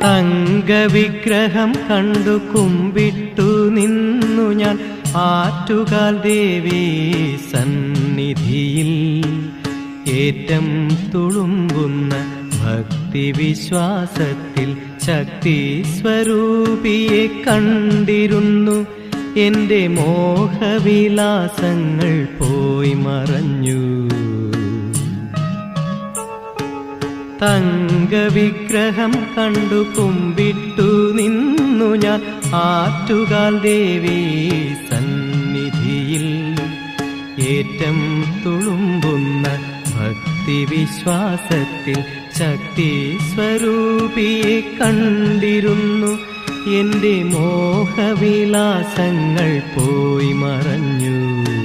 തങ്കവിഗ്രഹം കണ്ടു കുമ്പിട്ടു നിന്നു ഞാൻ ആറ്റുകാൽ ദേവി സന്നിധിയിൽ. ഏറ്റം തുളുമ്പുന്ന ഭക്തിവിശ്വാസത്തിൽ ശക്തി സ്വരൂപിയെ കണ്ടിരുന്നു. എന്റെ മോഹവിലാസങ്ങൾ പോയി മറഞ്ഞു. തങ്കവിഗ്രഹം കണ്ടു കുമ്പിട്ടു നിന്നു ഞാൻ ആറ്റുകാൽ ദേവി സന്നിധിയിൽ. ഏറ്റം തുളുമ്പുന്ന ഭക്തിവിശ്വാസത്തിൽ ശക്തി സ്വരൂപിയെ കണ്ടിരുന്നു. എന്റെ മോഹവിലാസങ്ങൾ പോയി മറഞ്ഞു.